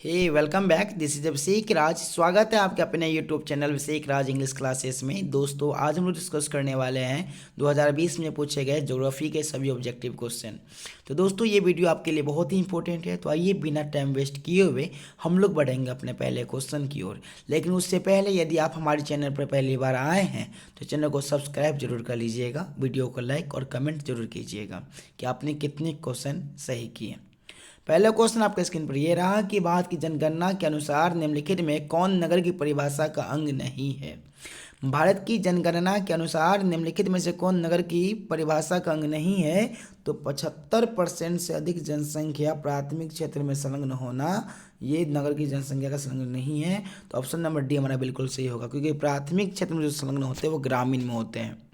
Hey welcome back. This is Abhishek Raj. स्वागत है आपके अपने YouTube channel Abhishek Raj English classes में। दोस्तों आज हम लोग डिस्कस करने वाले हैं 2020 में पूछे गए ज्योग्राफी के सभी ऑब्जेक्टिव क्वेश्चन। तो दोस्तों ये वीडियो आपके लिए बहुत ही इंपॉर्टेंट है, तो आइए बिना टाइम वेस्ट किए हुए हम लोग बढ़ेंगे अपने पहले क्वेश्चन की ओर। लेकिन उससे पहले यदि आप हमारे चैनल पर पहली बार आए हैं तो चैनल को सब्सक्राइब जरूर कर लीजिएगा, वीडियो को लाइक और कमेंट जरूर कीजिएगा कि आपने कितने क्वेश्चन सही किए। पहला क्वेश्चन आपके स्क्रीन पर यह रहा कि भारत की जनगणना के अनुसार निम्नलिखित में कौन नगर की परिभाषा का अंग नहीं है। भारत की जनगणना के अनुसार निम्नलिखित में से कौन नगर की परिभाषा का अंग नहीं है। तो 75% से अधिक जनसंख्या प्राथमिक क्षेत्र में संलग्न होना, ये नगर की जनसंख्या का संलग्न नहीं है। तो ऑप्शन नंबर डी हमारा बिल्कुल सही होगा, क्योंकि प्राथमिक क्षेत्र में जो संलग्न होते हैं वो ग्रामीण में होते हैं।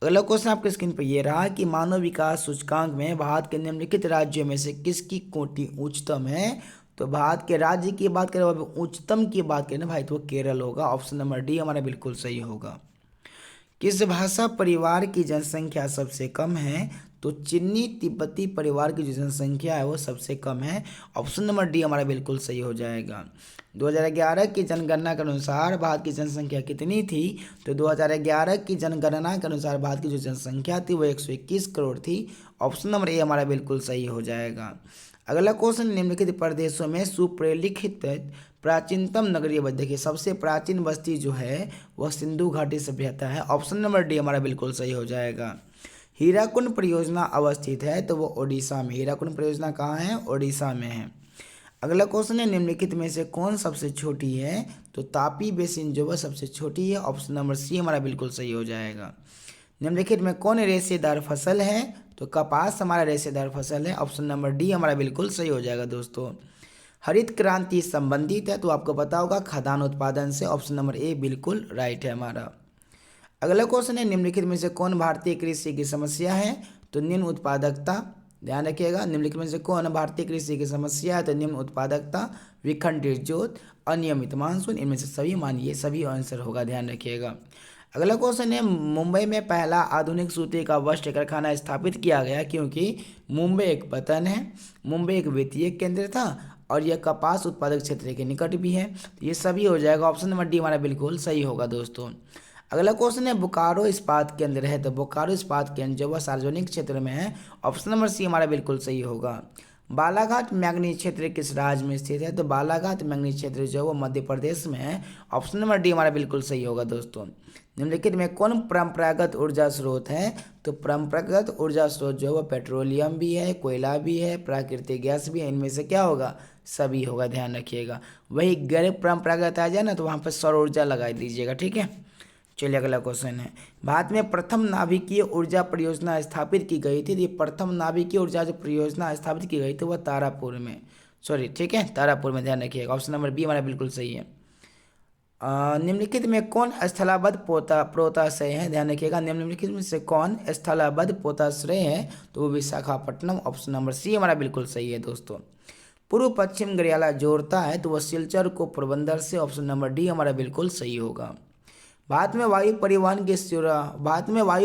अगला क्वेश्चन आपके स्क्रीन पर यह रहा कि मानव विकास सूचकांक में भारत के निम्नलिखित राज्यों में से किसकी कोटि उच्चतम है। तो भारत के राज्य की बात करें, उच्चतम की बात करें ना भाई, तो वो केरल होगा। ऑप्शन नंबर डी हमारा बिल्कुल सही होगा। किस भाषा परिवार की जनसंख्या सबसे कम है। तो चिन्नी तिब्बती परिवार की जो जनसंख्या है वो सबसे कम है। ऑप्शन नंबर डी हमारा बिल्कुल सही हो जाएगा। 2011 की जनगणना के अनुसार भारत की जनसंख्या कितनी थी। तो 2011 की जनगणना के अनुसार भारत की जो जनसंख्या थी वो 121 करोड़ थी। ऑप्शन नंबर ए हमारा बिल्कुल सही हो जाएगा। अगला क्वेश्चन, निम्नलिखित प्रदेशों में सुप्रलिखित प्राचीनतम नगरीय बस्ती, देखिए सबसे प्राचीन बस्ती जो है वह सिंधु घाटी सभ्यता है। ऑप्शन नंबर डी हमारा बिल्कुल सही हो जाएगा। हीराकुंड परियोजना अवस्थित है, तो वो ओडिशा में, हीराकुंड परियोजना कहाँ है, ओडिशा में है। अगला क्वेश्चन है, निम्नलिखित में से कौन सबसे छोटी है। तो तापी बेसिन जो वह सबसे छोटी है। ऑप्शन नंबर सी हमारा बिल्कुल सही हो जाएगा। निम्नलिखित में कौन रेशेदार फसल है। तो कपास हमारा रेशेदार फसल है। ऑप्शन नंबर डी हमारा बिल्कुल सही हो जाएगा। दोस्तों हरित क्रांति संबंधित है, तो आपको पता होगा खाद्यान्न उत्पादन से। ऑप्शन नंबर ए बिल्कुल राइट है हमारा। अगला क्वेश्चन है, निम्नलिखित में से कौन भारतीय कृषि की समस्या है। तो निम्न उत्पादकता, ध्यान रखिएगा, निम्नलिखित में से कौन भारतीय कृषि की समस्या है। तो निम्न उत्पादकता, विखंडित जोत, अनियमित मानसून, इनमें से सभी मानिए सभी आंसर होगा, ध्यान रखिएगा। अगला क्वेश्चन है, मुंबई में पहला आधुनिक सूती का वस्त्र कारखाना स्थापित किया गया क्योंकि मुंबई एक पतन है, मुंबई एक वित्तीय केंद्र था और यह कपास उत्पादक क्षेत्र के निकट भी है। तो ये सभी हो जाएगा। ऑप्शन नंबर डी हमारा बिल्कुल सही होगा। दोस्तों अगला क्वेश्चन है, बोकारो इस्पात केंद्र है, तो बोकारो इस्पात केंद्र जो वह सार्वजनिक क्षेत्र में है। ऑप्शन नंबर सी हमारा बिल्कुल सही होगा। बालाघाट मैग्नीज क्षेत्र किस राज्य में स्थित है। तो बालाघाट मैग्नीज क्षेत्र जो है वो मध्य प्रदेश में है। ऑप्शन नंबर डी हमारा बिल्कुल सही होगा। दोस्तों निम्नलिखित में कौन परंपरागत ऊर्जा स्रोत है। तो परंपरागत ऊर्जा स्रोत जो है वो पेट्रोलियम भी है, कोयला भी है, प्राकृतिक गैस भी है, इनमें से क्या होगा, सभी होगा, ध्यान रखिएगा। वही गैर परंपरागत आ जाए ना तो वहाँ पर सौर ऊर्जा लगा दीजिएगा, ठीक है। चलिए अगला क्वेश्चन है, भारत में प्रथम नाभिकीय ऊर्जा परियोजना स्थापित की गई थी। ये प्रथम नाभिकीय ऊर्जा जो परियोजना स्थापित की गई थी वह तारापुर में, सॉरी ठीक है, तारापुर में, ध्यान रखिएगा। ऑप्शन नंबर बी हमारा बिल्कुल सही है। निम्नलिखित में कौन स्थलाबद्ध पोताश्रय है, ध्यान रखिएगा, निम्नलिखित में से कौन स्थलाबद्ध पोताश्रय है। तो वो विशाखापट्टनम। ऑप्शन नंबर सी हमारा बिल्कुल सही है। दोस्तों पूर्व पश्चिम गरियाला जोड़ता है, तो वह सिलचर को पोरबंदर से। ऑप्शन नंबर डी हमारा बिल्कुल सही होगा। भारत में वायु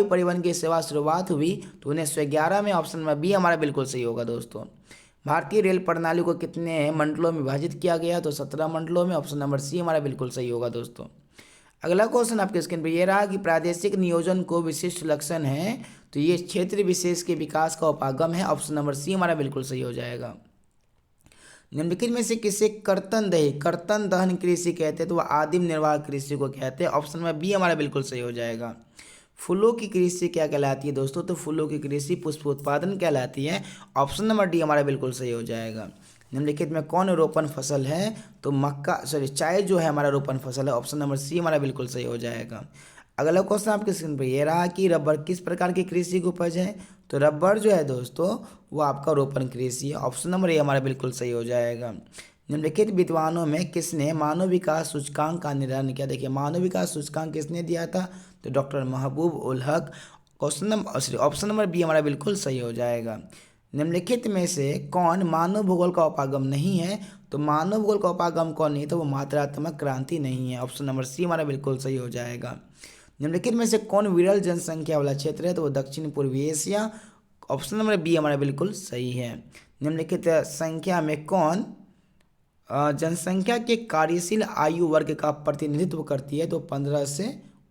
परिवहन की सेवा शुरुआत हुई तो 1911 में। ऑप्शन नंबर बी हमारा बिल्कुल सही होगा। दोस्तों भारतीय रेल प्रणाली को कितने मंडलों में विभाजित किया गया। तो 17 मंडलों में। ऑप्शन नंबर सी हमारा बिल्कुल सही होगा। दोस्तों अगला क्वेश्चन आपके स्क्रीन पर यह रहा कि प्रादेशिक नियोजन को विशिष्ट लक्षण है। तो ये क्षेत्र विशेष के विकास का उपागम है। ऑप्शन नंबर सी हमारा बिल्कुल सही हो जाएगा। निम्नलिखित में से किसे कर्तन दहन कृषि कहते हैं। तो वह आदिम निर्वाह कृषि को कहते हैं। ऑप्शन में बी हमारा बिल्कुल सही हो जाएगा। फूलों की कृषि क्या कहलाती है। दोस्तों तो फूलों की कृषि पुष्प उत्पादन कहलाती है। ऑप्शन नंबर डी हमारा बिल्कुल सही हो जाएगा। निम्नलिखित में कौन रोपण फसल है। तो मक्का, सॉरी चाय जो है हमारा रोपण फसल है। ऑप्शन नंबर सी हमारा बिल्कुल सही हो जाएगा। अगला क्वेश्चन आपके स्क्रीन पर यह रहा कि रबर किस प्रकार की कृषि की उपज है। तो रबर जो है दोस्तों वो आपका रोपण कृषि है। ऑप्शन नंबर ए हमारा बिल्कुल सही हो जाएगा। निम्नलिखित विद्वानों में किसने मानव विकास सूचकांक का निर्धारण किया। देखिए मानव विकास सूचकांक किसने दिया था। तो doctor Mahbub ul Haq. Question number, option number B हमारा बिल्कुल सही हो जाएगा। निम्नलिखित में से कौन मानव भूगोल का उपागम नहीं है। तो मानव भूगोल का उपागम कौन नहीं है, तो वो मात्रात्मक क्रांति नहीं है। ऑप्शन नंबर सी हमारा बिल्कुल सही हो जाएगा। निम्नलिखित में से कौन विरल जनसंख्या वाला क्षेत्र है। तो वो दक्षिण पूर्वी एशिया। ऑप्शन नंबर बी हमारा बिल्कुल सही है। निम्नलिखित संख्या में कौन जनसंख्या के कार्यशील आयु वर्ग का प्रतिनिधित्व करती है, तो 15 से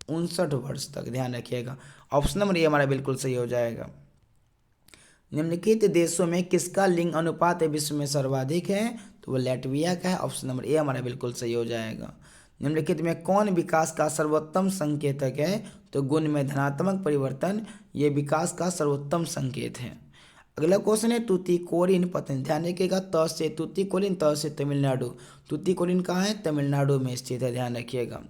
59 वर्ष तक, ध्यान रखिएगा। ऑप्शन नंबर ए हमारा बिल्कुल सही हो जाएगा। निम्नलिखित देशों में किसका लिंग अनुपात विश्व में सर्वाधिक है, तो वो लैटविया का है। ऑप्शन नंबर ए हमारा बिल्कुल सही हो जाएगा। निम्नलिखित में कौन विकास का सर्वोत्तम संकेतक है, तो गुण में धनात्मक परिवर्तन ये विकास का सर्वोत्तम संकेत है। अगला क्वेश्चन है तूतीकोरिन पतन, ध्यान रखिएगा। त से तूतीकोरिन, त से तमिलनाडु। तूतीकोरिन कहाँ है, तमिलनाडु में स्थित है, ध्यान रखिएगा।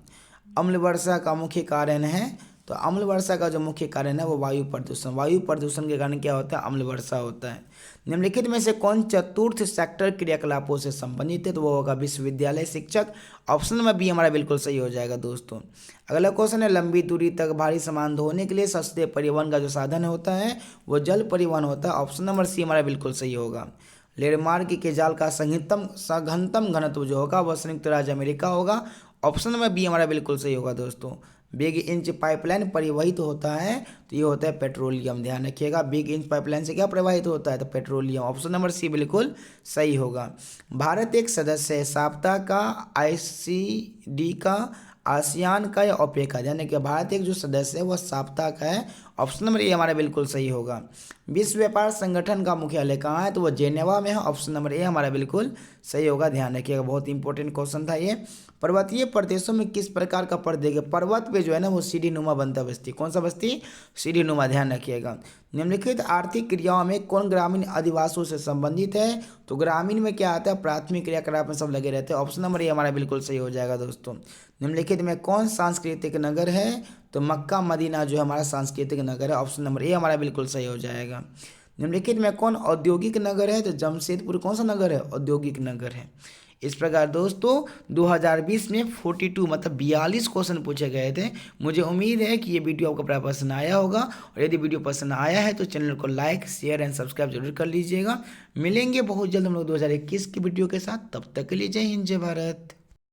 अम्ल वर्षा का मुख्य कारण है, तो अम्ल वर्षा का जो मुख्य कारण है वो वायु प्रदूषण। वायु प्रदूषण के कारण क्या होता है, अम्ल वर्षा होता है। निम्नलिखित में से कौन चतुर्थ सेक्टर क्रियाकलापों से संबंधित है, तो वो होगा विश्वविद्यालय शिक्षक। ऑप्शन नंबर बी हमारा बिल्कुल सही हो जाएगा दोस्तों। अगला क्वेश्चन है लंबी दूरी तक भारी सामान ढोने के लिए सस्ते परिवहन का जो साधन होता है वो जल परिवहन होता है। ऑप्शन नंबर सी हमारा बिल्कुल सही होगा। रेलमार्ग के जाल का सघनतम घनत्व जो होगा वह संयुक्त राज्य अमेरिका होगा। ऑप्शन नंबर बी हमारा बिल्कुल सही होगा दोस्तों। बिग इंच पाइपलाइन परिवहित होता है, तो ये होता है पेट्रोलियम, ध्यान रखिएगा। बिग इंच पाइपलाइन से क्या प्रवाहित होता है, तो पेट्रोलियम। ऑप्शन नंबर सी बिल्कुल सही होगा। भारत एक सदस्य है साप्ता का, आईसीडी का, आसियान का या ओपेक का, यानी कि भारत एक जो सदस्य है वह साप्ता का है। ऑप्शन नंबर ए हमारा बिल्कुल सही होगा। विश्व व्यापार संगठन का मुख्यालय कहाँ है, तो वह जेनेवा में है। ऑप्शन नंबर ए हमारा बिल्कुल सही होगा, ध्यान रखिएगा। बहुत इंपॉर्टेंट क्वेश्चन था ये। पर्वतीय प्रदेशों में किस प्रकार का पर्वत, देखिए पर्वत पे जो है ना वो सीढ़ी नुमा बनता बस्ती। कौन सा बस्ती, सीढ़ी नुमा, ध्यान रखिएगा। निम्नलिखित आर्थिक क्रियाओं में कौन ग्रामीण अधिवासों से संबंधित है, तो ग्रामीण में क्या आता है, प्राथमिक क्रियाकलाप में सब लगे रहते हैं। ऑप्शन नंबर ए हमारा बिल्कुल सही हो जाएगा दोस्तों। निम्नलिखित में कौन सांस्कृतिक नगर है, तो मक्का मदीना जो हमारा सांस्कृतिक नगर है। ऑप्शन नंबर ए हमारा बिल्कुल सही हो जाएगा। निम्नलिखित में कौन औद्योगिक नगर है, तो जमशेदपुर कौन सा नगर है, औद्योगिक नगर है। इस प्रकार दोस्तों 2020 में 42 मतलब 42 क्वेश्चन पूछे गए थे। मुझे उम्मीद है कि ये वीडियो आपको प्राय पसंद आया होगा, और यदि वीडियो पसंद आया है तो चैनल को लाइक शेयर एंड सब्सक्राइब जरूर कर लीजिएगा। मिलेंगे बहुत जल्द हम लोग 2021 की वीडियो के साथ, तब तक के लिए जय हिंद जय भारत।